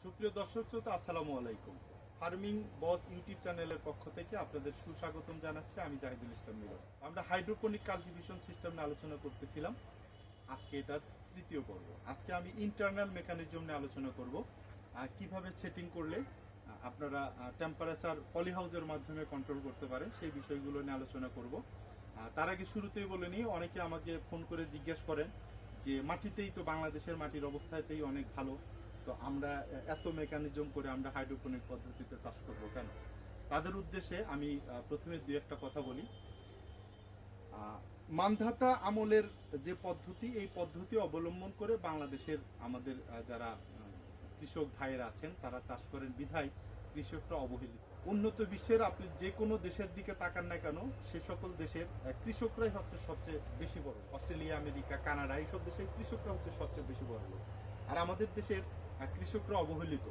সুপ্রিয় দর্শক শ্রোতা, আসসালামু আলাইকুম। ফার্মিং বস ইউটিউব চ্যানেলের পক্ষ থেকে আপনাদের সুস্বাগতম জানাচ্ছি। আমি জাহিদুল ইসলাম মিলন। আমরা হাইড্রোপনিক কাল্টিভেশন সিস্টেম নিয়ে আলোচনা করতেছিলাম। আজকে এটার তৃতীয় পর্ব। আজকে আমি ইন্টারনাল মেকানিজম নিয়ে আলোচনা করব, কিভাবে সেটিং করলে আপনারা টেম্পারেচার পলি হাউসের মাধ্যমে কন্ট্রোল করতে পারেন, সেই বিষয়গুলো নিয়ে আলোচনা করব। তার আগে শুরুতেই বলে নিই, অনেকে আমাকে ফোন করে জিজ্ঞেস করেন যে মাটিতেই তো বাংলাদেশের মাটির অবস্থাতেই অনেক ভালো, তো আমরা এত মেকানিজম করে আমরা হাইড্রোপনিক পদ্ধতিতে চাষ করবো কেন? তাদের উদ্দেশ্যে আমি প্রথমে দুই একটা কথা বলি। মান্ধাতা আমলের যে পদ্ধতি, এই পদ্ধতি অবলম্বন করে বাংলাদেশের আমাদের যারা কৃষক ভাইয়েরা আছেন তারা চাষ করেন বিধায় কৃষকরা অবহেলিত। উন্নত বিশ্বের আপনি যে কোনো দেশের দিকে তাকান না কেন, সে সকল দেশের কৃষকরাই হচ্ছে সবচেয়ে বেশি বড়। অস্ট্রেলিয়া, আমেরিকা, কানাডা, এইসব দেশের কৃষকরা হচ্ছে সবচেয়ে বেশি বড় লোক। আর আমাদের দেশের কৃষকরা অবহেলিত,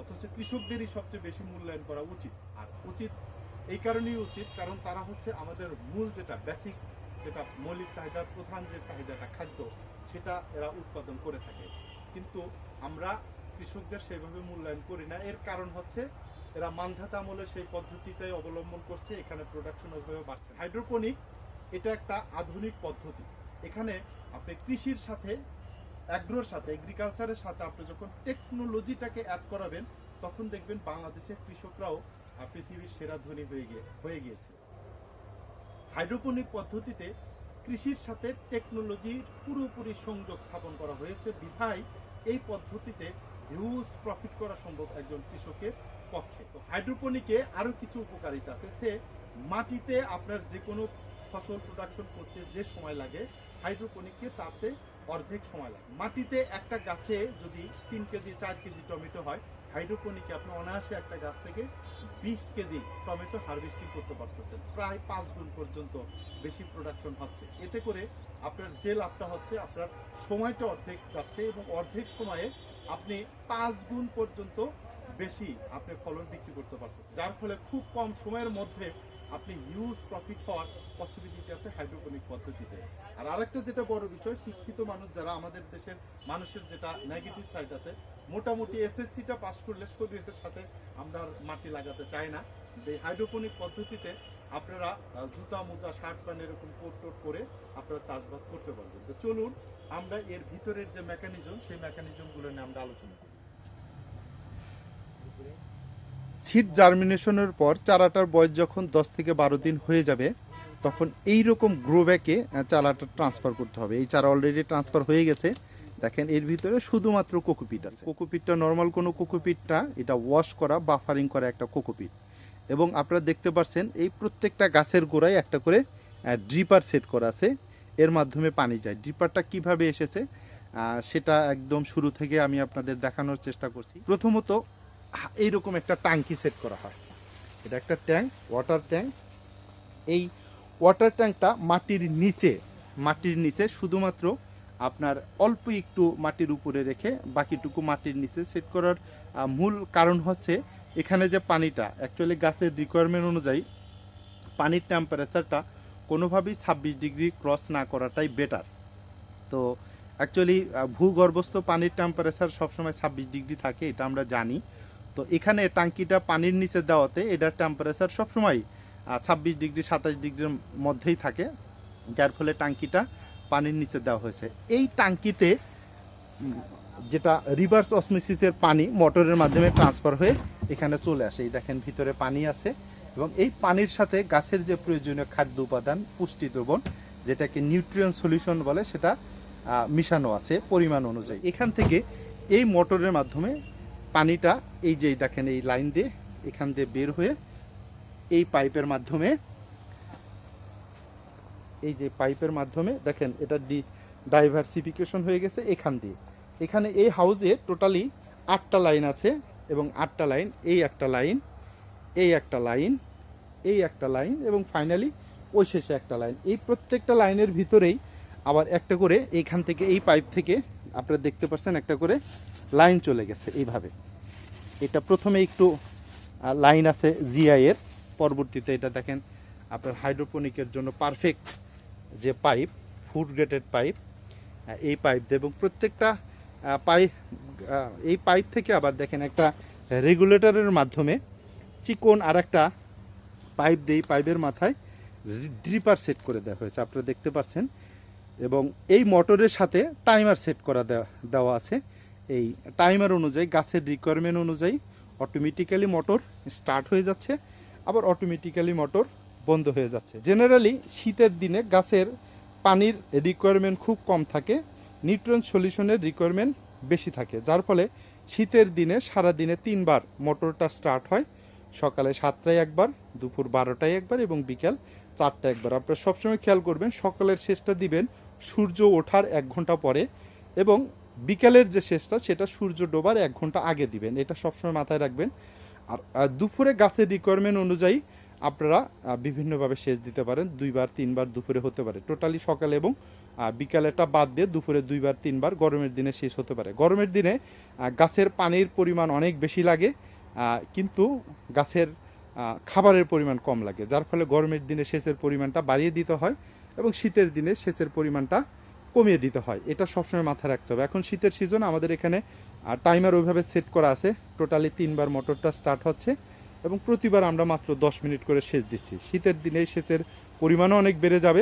অথচ কৃষকদেরই সবচেয়ে বেশি মূল্যায়ন করা উচিত। আর উচিত এই কারণেই উচিত, কারণ তারা হচ্ছে আমাদের মূল যেটা বেসিক, যেটা মৌলিক চাহিদার প্রধান যে চাহিদাটা খাদ্য, সেটা এরা উৎপাদন করে থাকে। কিন্তু আমরা কৃষকদের সেইভাবে মূল্যায়ন করি না। এর কারণ হচ্ছে এরা মান্ধাতা আমলে সেই পদ্ধতিটাই অবলম্বন করছে, এখানে প্রোডাকশন ওইভাবে বাড়ছে। হাইড্রোপনিক এটা একটা আধুনিক পদ্ধতি। এখানে আপনি কৃষির সাথে, অ্যাগ্রোর সাথে, এগ্রিকালচারের সাথে আপনি যখন টেকনোলজিটাকে অ্যাড করাবেন, তখন দেখবেন বাংলাদেশের কৃষকরাও পৃথিবীর সেরা ধনী হয়ে গিয়েছে। হাইড্রোপনিক পদ্ধতিতে কৃষির সাথে টেকনোলজির পুরোপুরি সংযোগ স্থাপন করা হয়েছে বিধায় এই পদ্ধতিতে হিউজ প্রফিট করা সম্ভব একজন কৃষকের পক্ষে। তো হাইড্রোপনিকে আরো কিছু উপকারিতা আছে। সে মাটিতে আপনার যে কোনো ফসল প্রোডাকশন করতে যে সময় লাগে, হাইড্রোপনিকে তার চেয়ে অর্ধেক সময় লাগে। মাটিতে একটা গাছে যদি 3 কেজি 4 কেজি টমেটো হয়, হাইড্রোপনিকে আপনি অনায়াসে একটা গাছ থেকে 20 কেজি টমেটো হারভেস্টিং করতে পারতেছেন। প্রায় 5 গুণ পর্যন্ত বেশি প্রোডাকশন হচ্ছে। এতে করে আপনার যে লাভটা হচ্ছে, আপনার সময়টা অর্ধেক যাচ্ছে এবং অর্ধেক সময়ে আপনি 5 গুণ পর্যন্ত বেশি আপনি ফলন বিক্রি করতে পারতেছেন, যার ফলে খুব কম সময়ের মধ্যে আপনি হিউজ প্রফিট হওয়ার পসিবিলিটি আছে হাইড্রোপনিক পদ্ধতিতে। আর আরেকটা যেটা বড় বিষয়, শিক্ষিত মানুষ যারা, আমাদের দেশের মানুষের যেটা নেগেটিভ সাইড আছে, মোটামুটি এসএসসিটা পাস করলে শরীরের সাথে আমরা মাটি লাগাতে চাই না। এই হাইড্রোপনিক পদ্ধতিতে আপনারা জুতা মোজা শার্ট প্যান্ট এরকম কোট টোট করে আপনারা চাষবাস করতে পারবেন। তো চলুন আমরা এর ভিতরের যে মেকানিজম, সেই মেকানিজমগুলো নিয়ে আমরা আলোচনা করি। সিড জার্মিনেশনের পর চারাটার বয়স যখন 10 থেকে 12 দিন হয়ে যাবে, তখন এই রকম গ্রো ব্যাগে চারাটা ট্রান্সফার করতে হবে। এই চারা অলরেডি ট্রান্সফার হয়ে গেছে। দেখেন এর ভিতরে শুধুমাত্র কোকোপিট আছে। কোকোপিটটা নর্মাল কোনো কোকোপিট না, এটা ওয়াশ করা, বাফারিং করা একটা কোকোপিট। এবং আপনারা দেখতে পাচ্ছেন এই প্রত্যেকটা গাছের গোড়ায় একটা করে ড্রিপার সেট করা আছে, এর মাধ্যমে পানি যায়। ড্রিপারটা কিভাবে এসেছে সেটা একদম শুরু থেকে আমি আপনাদের দেখানোর চেষ্টা করছি। প্রথমত এইরকম একটা ট্যাঙ্কি সেট করা হয়। এটা একটা ট্যাঙ্ক, ওয়াটার ট্যাঙ্ক। এই ওয়াটার ট্যাঙ্কটা মাটির নিচে শুধুমাত্র আপনার অল্প একটু মাটির উপরে রেখে বাকিটুকু মাটির নিচে সেট করার মূল কারণ হচ্ছে, এখানে যে পানিটা অ্যাকচুয়ালি গাছের রিকোয়ারমেন্ট অনুযায়ী পানির টেম্পারেচারটা কোনোভাবেই 26 ডিগ্রি ক্রস না করাটাই বেটার। তো অ্যাকচুয়ালি ভূগর্ভস্থ পানির টেম্পারেচার সবসময় 26 ডিগ্রি থাকে, এটা আমরা জানি। তো এখানে ট্যাঙ্কিটা পানির নিচে দেওয়াতে এটার টেম্পারেচার সবসময় 26 ডিগ্রি 27 ডিগ্রির মধ্যেই থাকে, যার ফলে ট্যাঙ্কিটা পানির নিচে দেওয়া হয়েছে। এই ট্যাঙ্কিতে যেটা রিভার্স অসমোসিসের পানি মোটরের মাধ্যমে ট্রান্সফার হয়ে এখানে চলে আসে। এই দেখেন ভিতরে পানি আছে এবং এই পানির সাথে গাছের যে প্রয়োজনীয় খাদ্য উপাদান, পুষ্টি দ্রবণ, যেটাকে নিউট্রিয়েন্ট সলিউশন বলে, সেটা মিশানো আছে পরিমাণ অনুযায়ী। এখান থেকে এই মোটরের মাধ্যমে পানিটা এই যে দেখেন এই লাইন দিয়ে এখান দিয়ে বের হয়ে এই পাইপের মাধ্যমে, এই যে পাইপের মাধ্যমে দেখেন এটা ডাইভার্সিফিকেশন হয়ে গেছে এখান দিয়ে। এখানে এই হাউজে টোটালি 8টা লাইন আছে এবং 8টা লাইন, এই একটা লাইন, এই একটা লাইন, এই একটা লাইন এবং ফাইনালি ওই শেষে একটা লাইন। এই প্রত্যেকটা লাইনের ভিতরেই আবার একটা করে এইখান থেকে, এই পাইপ থেকে আপনারা দেখতে পাচ্ছেন একটা করে লাইন চলে গেছে এইভাবে। এটা প্রথমে একটু লাইন আছে জিআই এর, পরবর্তীতে এটা দেখেন আপনার হাইড্রোপনিকের জন্য পারফেক্ট যে পাইপ, ফুড গ্রেডেড পাইপ, এই পাইপ দিয়ে এবং প্রত্যেকটা পাইপ, এই পাইপ থেকে আবার দেখেন একটা রেগুলেটরের মাধ্যমে চিকন আর একটা পাইপ দিয়ে পাইপের মাথায় ড্রিপার সেট করে দেওয়া হয়েছে, আপনারা দেখতে পাচ্ছেন। এবং এই মোটরের সাথে টাইমার সেট করা দেওয়া আছে। এই টাইমার অনুযায়ী গাছের রিকোয়ারমেন্ট অনুযায়ী অটোমেটিক্যালি মোটর স্টার্ট হয়ে যাচ্ছে, আবার অটোমেটিক্যালি মোটর বন্ধ হয়ে যাচ্ছে। জেনারেলি শীতের দিনে গাছের পানির রিকোয়ারমেন্ট খুব কম থাকে, নিউট্রিয়েন্ট সলিউশনের রিকোয়ারমেন্ট বেশি থাকে, যার ফলে শীতের দিনে সারাদিনে 3 বার মোটরটা স্টার্ট হয়। সকালে 7টায় একবার, দুপুর 12টায় একবার এবং বিকাল 4টায় একবার। আপনারা সবসময় খেয়াল করবেন সকালের শেষটা দিবেন সূর্য ওঠার 1 ঘন্টা পরে, এবং বিকালের যে শেষটা সেটা সূর্য ডোবার 1 ঘন্টা আগে দিবেন, এটা সবসময় মাথায় রাখবেন। আর দুপুরে গাছের রিকোয়ারমেন্ট অনুযায়ী আপনারা বিভিন্নভাবে সেচ দিতে পারেন, 2 বার 3 বার দুপুরে হতে পারে। টোটালি সকালে এবং বিকালেরটা বাদ দিয়ে দুপুরে 2 বার 3 বার গরমের দিনে শেষ হতে পারে। গরমের দিনে গাছের পানির পরিমাণ অনেক বেশি লাগে, কিন্তু গাছের খাবারের পরিমাণ কম লাগে, যার ফলে গরমের দিনে সেচের পরিমাণটা বাড়িয়ে দিতে হয় এবং শীতের দিনে সেচের পরিমাণটা কমিয়ে দিতে হয়। এটা সবসময় মাথায় রাখতে হবে। এখন শীতের সিজন, আমাদের এখানে টাইমার ওইভাবে সেট করা আছে। টোটালি 3 বার মোটরটা স্টার্ট হচ্ছে এবং প্রতিবার আমরা মাত্র 10 মিনিট করে সেচ দিচ্ছি। শীতের দিনে সেচের পরিমাণও অনেক বেড়ে যাবে।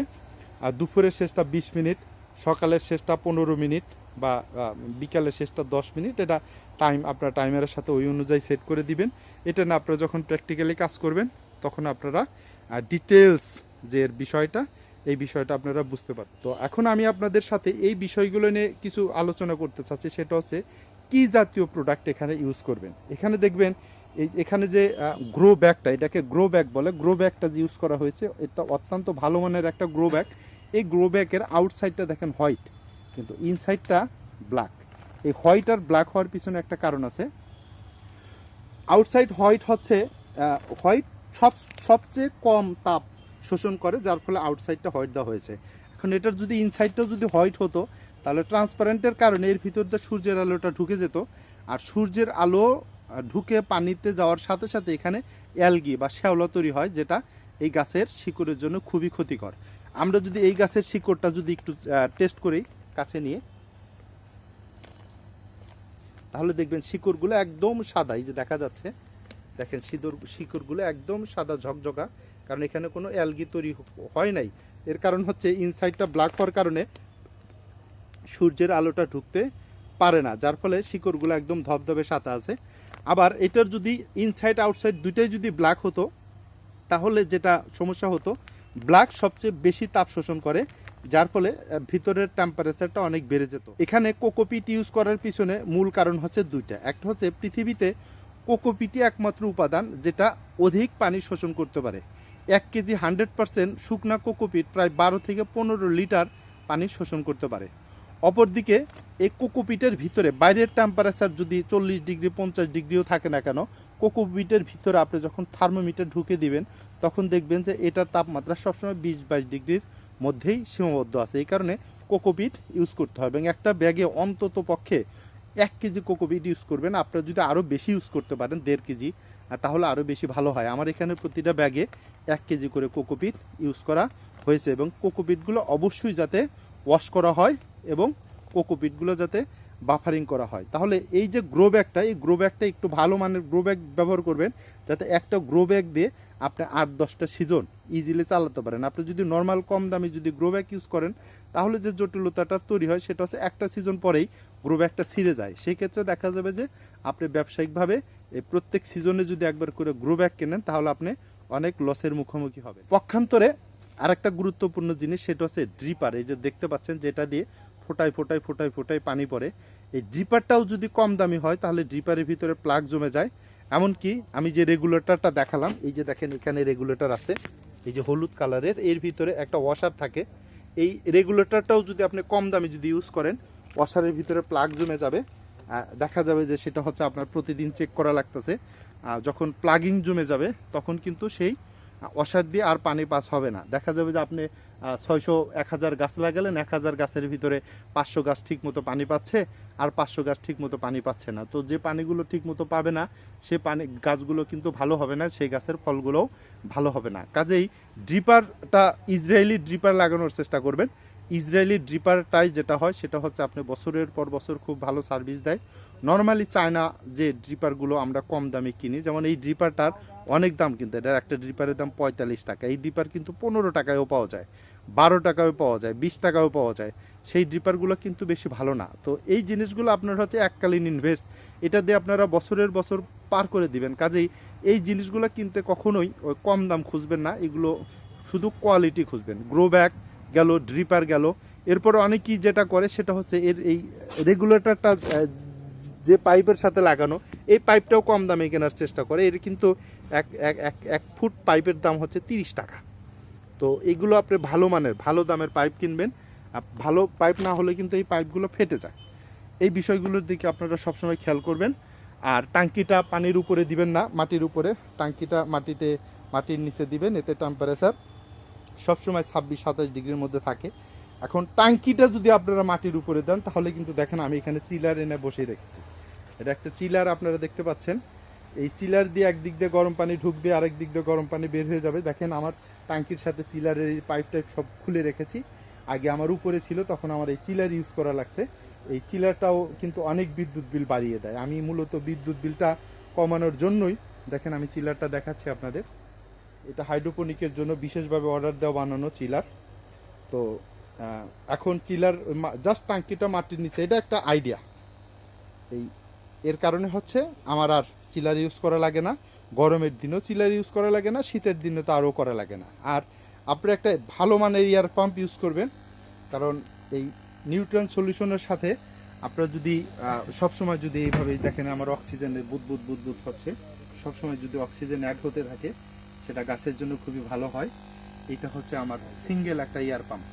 আর দুপুরের শেষটা 20 মিনিট, সকালের শেষটা 15 মিনিট বা বিকালের শেষটা 10 মিনিট। এটা টাইম আপনারা টাইমারের সাথে ওই অনুযায়ী সেট করে দিবেন। এটা না আপনারা যখন প্র্যাকটিক্যালি কাজ করবেন তখন আপনারা ডিটেলস যে বিষয়টা, এই বিষয়টা আপনারা বুঝতে পারবেন। তো এখন আমি আপনাদের সাথে এই বিষয়গুলো নিয়ে কিছু আলোচনা করতে চাচ্ছি। সেটা হচ্ছে কি জাতীয় প্রোডাক্ট এখানে ইউজ করবেন। এখানে দেখবেন এখানে যে গ্রো ব্যাগটা, এটাকে গ্রো ব্যাগ বলে, গ্রো ব্যাগটা যে ইউজ করা হয়েছে এটা অত্যন্ত ভালো মানের একটা গ্রো ব্যাগ। এই গ্রো ব্যাগের আউটসাইডটা দেখেন হোয়াইট, কিন্তু ইনসাইডটা ব্ল্যাক। এই হোয়াইট আর ব্ল্যাক হওয়ার পিছনে একটা কারণ আছে। আউটসাইড হোয়াইট হচ্ছে হোয়াইট সবচেয়ে কম তাপ শোষণ করে, যার ফলে আউটসাইডটা হোয়াইট দেওয়া হয়েছে। এখন এটার যদি ইনসাইডটাও যদি হোয়াইট হতো তাহলে ট্রান্সপারেন্টের কারণে এর ভিতর দিয়ে সূর্যের আলোটা ঢুকে যেত, আর সূর্যের আলো ঢুকে পানিতে যাওয়ার সাথে সাথে এখানে অ্যালগি বা শ্যাওলা তৈরি হয়, যেটা এই গাছের শিকড়ের জন্য খুবই ক্ষতিকর। আমরা যদি এই গাছের শিকড়টা যদি একটু টেস্ট করি কাছে নিয়ে, তাহলে দেখবেন শিকড়গুলো একদম সাদা। এই যে দেখা যাচ্ছে, দেখেন শিকড়গুলো একদম সাদা ঝকঝকা, কারণ এখানে কোনো অ্যালগি তৈরি হয় নাই। এর কারণ হচ্ছে ইনসাইডটা ব্ল্যাক হওয়ার কারণে সূর্যের আলোটা ঢুকতে পারে না, যার ফলে শিকড়গুলো একদম ধবধবে সাদা আছে। আবার এটার যদি ইনসাইড আউটসাইড দুইটাই যদি ব্ল্যাক হতো তাহলে যেটা সমস্যা হতো, ব্ল্যাক সবচেয়ে বেশি তাপ শোষণ করে, যার ফলে ভিতরের টেম্পারেচারটা অনেক বেড়ে যেত। এখানে কোকোপিট ইউজ করার পিছনে মূল কারণ হচ্ছে দুইটা। একটা হচ্ছে পৃথিবীতে কোকোপিটই একমাত্র উপাদান যেটা অধিক পানি শোষণ করতে পারে। 1 কেজি 100% শুকনা কোকোপিট প্রায় 12 থেকে 15 লিটার পানি শোষণ করতে পারে। অপরদিকে এই কোকোপিটের ভিতরে বাইরের টেম্পারেচার যদি 40 ডিগ্রি 50 ডিগ্রিও থাকে না কেন, কোকোপিটের ভিতরে আপনি যখন থার্মোমিটার ঢুকে দিবেন তখন দেখবেন যে এটার তাপমাত্রা সবসময় 20-22 ডিগ্রির মধ্যেই সীমাবদ্ধ আছে। এই কারণে কোকোপিট ইউজ করতে হবে, এবং একটা ব্যাগে অন্তত পক্ষে 1 কেজি কোকোপিট ইউজ করবেন। আপনারা যদি আরও বেশি ইউজ করতে পারেন 1.5 কেজি, তাহলে আরও বেশি ভালো হয়। আমার এখানে প্রতিটা ব্যাগে 1 কেজি করে কোকোপিট ইউজ করা হয়েছে, এবং কোকোপিটগুলো অবশ্যই যাতে ওয়াশ করা হয় এবং কোকোপিটগুলো যাতে বাফারিং করা হয়। তাহলে এই যে গ্রো ব্যাগটা, এই গ্রো ব্যাগটা একটু ভালো মানের গ্রো ব্যাগ ব্যবহার করবেন, যাতে একটা গ্রো ব্যাগ দিয়ে আপনি 8-10টা সিজন ইজিলি চালাতে পারেন। আপনি যদি নর্মাল কম দামি যদি গ্রো ব্যাগ ইউজ করেন তাহলে যে জটিলতাটা তৈরি হয় সেটা হচ্ছে একটা সিজন পরেই গ্রো ব্যাগটা ছিঁড়ে যায়। সেই ক্ষেত্রে দেখা যাবে যে আপনি ব্যবসায়িকভাবে এই প্রত্যেক সিজনে যদি একবার করে গ্রো ব্যাগ কেনেন তাহলে আপনি অনেক লসের মুখোমুখি হবেন। পক্ষান্তরে আরেকটা গুরুত্বপূর্ণ জিনিস সেটা হচ্ছে ড্রিপার। এই যে দেখতে পাচ্ছেন যেটা দিয়ে ফোটায় ফোটায় ফোটায় ফোটায় পানি পড়ে, এই ড্রিপারটাও যদি কম দামি হয় তাহলে ড্রিপারের ভিতরে প্লাগ জমে যায়। এমনকি আমি যে রেগুলেটরটা দেখালাম, এই যে দেখেন এখানে রেগুলেটর আছে, এই যে হলুদ কালারের, এর ভিতরে একটা ওয়াশার থাকে। এই রেগুলেটরটাও যদি আপনি কম দামি যদি ইউজ করেন, ওয়াশারের ভিতরে প্লাগ জমে যাবে। দেখা যাবে যে সেটা হচ্ছে আপনার প্রতিদিন চেক করা লাগতেছে। যখন প্লাগিং জমে যাবে তখন কিন্তু সেই ওয়াশার দিয়ে আর পানি পাস হবে না। দেখা যাবে যে আপনি 600-1000 গাছ লাগালেন, 1000 গাছের ভিতরে 500 গাছ ঠিক মতো পানি পাচ্ছে আর 500 গাছ ঠিক মতো পানি পাচ্ছে না। তো যে পানিগুলো ঠিক মতো পাবে না সে পানি গাছগুলো কিন্তু ভালো হবে না, সেই গাছের ফলগুলোও ভালো হবে না। কাজেই ড্রিপারটা ইসরায়েলি ড্রিপার লাগানোর চেষ্টা করবেন। ইসরায়েলি ড্রিপারটাই যেটা হয় সেটা হচ্ছে আপনি বছরের পর বছর খুব ভালো সার্ভিস দেয়। নর্মালি চায়না যে ড্রিপারগুলো আমরা কম দামে কিনি, যেমন এই ড্রিপারটার অনেক দাম, কিন্তু এটার একটা ড্রিপারের দাম 45 টাকা। এই ড্রিপার কিন্তু 15 টাকায়ও পাওয়া যায়, 12 টাকায়ও পাওয়া যায়, 20 টাকায়ও পাওয়া যায়। সেই ড্রিপারগুলো কিন্তু বেশি ভালো না। তো এই জিনিসগুলো আপনার হচ্ছে এককালীন ইনভেস্ট, এটা দিয়ে আপনারা বছরের বছর পার করে দিবেন। কাজেই এই জিনিসগুলো কিনতে কখনোই ওই কম দাম খুঁজবেন না, এগুলো শুধু কোয়ালিটি খুঁজবেন। গ্রো ব্যাগ গেল, ড্রিপার গেল, এরপরে অনেকেই যেটা করে সেটা হচ্ছে এর এই রেগুলেটরটা যে পাইপের সাথে লাগানো, এই পাইপটাও কম দামে কেনার চেষ্টা করে। এর কিন্তু এক ফুট পাইপের দাম হচ্ছে 30 টাকা। তো এগুলো আপনি ভালো মানের ভালো দামের পাইপ কিনবেন। ভালো পাইপ না হলে কিন্তু এই পাইপগুলো ফেটে যায়। এই বিষয়গুলোর দিকে আপনারা সবসময় খেয়াল করবেন। আর টাঙ্কিটা পানির উপরে দিবেন না, মাটির উপরে। টাঙ্কিটা মাটির নিচে দিবেন, এতে টেম্পারেচার সবসময় 26-27 ডিগ্রির মধ্যে থাকে। এখন টাঙ্কিটা যদি আপনারা মাটির উপরে দেন তাহলে কিন্তু দেখেন আমি এখানে চিলার এনে বসিয়ে রেখেছি। এটা একটা চিলার আপনারা দেখতে পাচ্ছেন। এই চিলার দিয়ে একদিক দিয়ে গরম পানি ঢুকবে, আরেক দিক দিয়ে গরম পানি বের হয়ে যাবে। দেখেন আমার টাঙ্কির সাথে চিলারের এই পাইপ টাইপ সব খুলে রেখেছি। আগে আমার উপরে ছিল, তখন আমার এই চিলার ইউজ করা লাগছে। এই চিলারটাও কিন্তু অনেক বিদ্যুৎ বিল বাড়িয়ে দেয়। আমি মূলত বিদ্যুৎ বিলটা কমানোর জন্যই দেখেন আমি চিলারটা দেখাচ্ছি আপনাদের। এটা হাইড্রোপনিকের জন্য বিশেষভাবে অর্ডার দেওয়া বানানো চিলার। তো এখন চিলার জাস্ট টাঙ্কিটা মাটির নিচে, এটা একটা আইডিয়া। এর কারণে হচ্ছে আমার আর চিলার ইউজ করা লাগে না। গরমের দিনও চিলার ইউজ করা লাগে না, শীতের দিনে তো আরও করা লাগে না। আর আপনি একটা ভালো মানের এয়ার পাম্প ইউজ করবেন, কারণ এই নিউট্রিয়েন্ট সলিউশনের সাথে আপনারা যদি সবসময় যদি এইভাবে দেখেন আমার অক্সিজেনের বুদবুদ হচ্ছে, সবসময় যদি অক্সিজেন অ্যাড হতে থাকে সেটা গাছের জন্য খুবই ভালো হয়। এটা হচ্ছে আমার সিঙ্গেল একটা এয়ার পাম্প।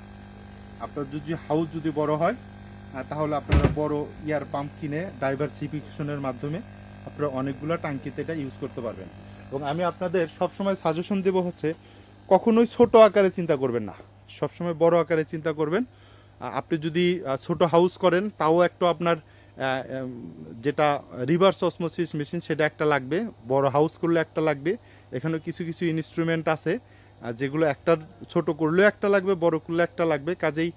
আপনার যদি হাউস যদি বড় হয় তাহলে আপনারা বড় এয়ার পাম্প কিনে ডাইভারসিফিকেশনের মাধ্যমে আপনারা অনেকগুলো টাঙ্কিতে এটা ইউজ করতে পারবেন। এবং আমি আপনাদের সবসময় সাজেশন দেব হচ্ছে কখনোই ছোট আকারে চিন্তা করবেন না, সবসময় বড় আকারে চিন্তা করবেন। আপনি যদি ছোট হাউস করেন তাও একটা আপনার যেটা রিভার্স অসমোসিস মেশিন সেটা একটা লাগবে, বড় হাউস করলে একটা লাগবে। এখানে কিছু কিছু ইনস্ট্রুমেন্ট আছে যেগুলো একটা ছোট করলেও একটা লাগবে, বড় করলে একটা লাগবে। কাজেই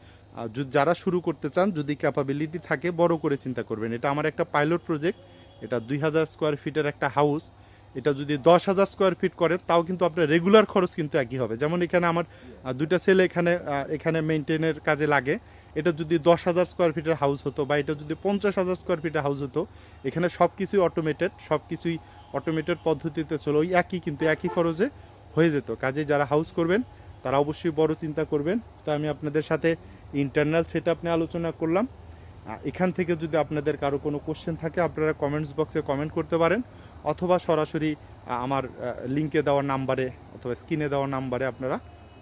যারা শুরু করতে চান, যদি ক্যাপাবিলিটি থাকে, বড় করে চিন্তা করবেন। এটা আমার একটা পাইলট প্রজেক্ট, এটা 2000 স্কোয়ার ফিটের একটা হাউস। এটা যদি 10,000 স্কোয়ার ফিট করেন তাও কিন্তু আপনার রেগুলার খরচ কিন্তু একই হবে। যেমন এখানে আমার দুইটা ছেলে এখানে মেনটেনের কাজে লাগে। এটা যদি 10,000 স্কোয়ার ফিটের হাউস হতো বা এটা যদি 50,000 স্কোয়ার ফিটের হাউস হতো, এখানে সব কিছুই অটোমেটেড পদ্ধতিতে চলো, ওই কিন্তু একই খরচে হয়ে যেত। কাজে যারা হাউস করবেন তারা অবশ্যই বড় চিন্তা করবেন। তো আমি আপনাদের সাথে ইন্টারনাল সেটআপ নিয়ে আলোচনা করলাম। এখান থেকে যদি আপনাদের কারো কোনো কোশ্চেন থাকে আপনারা কমেন্টস বক্সে কমেন্ট করতে পারেন, অথবা সরাসরি আমার লিঙ্কে দেওয়া নাম্বারে অথবা স্ক্রিনে দেওয়া নাম্বারে আপনারা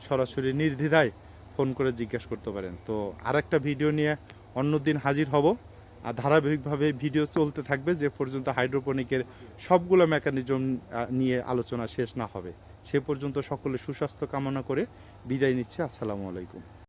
সরাসরি নির্দ্বিধায় ফোন করে জিজ্ঞেস করতে পারেন। তো আরেকটা ভিডিও নিয়ে অন্যদিন হাজির হব। আর ধারাবাহিকভাবে ভিডিও চলতে থাকবে যে পর্যন্ত হাইড্রোপনিকের সবগুলো মেকানিজম নিয়ে আলোচনা শেষ না হবে। সে পর্যন্ত সকলে সুস্বাস্থ্য কামনা করে বিদায় নিচ্ছে। আসসালামু আলাইকুম।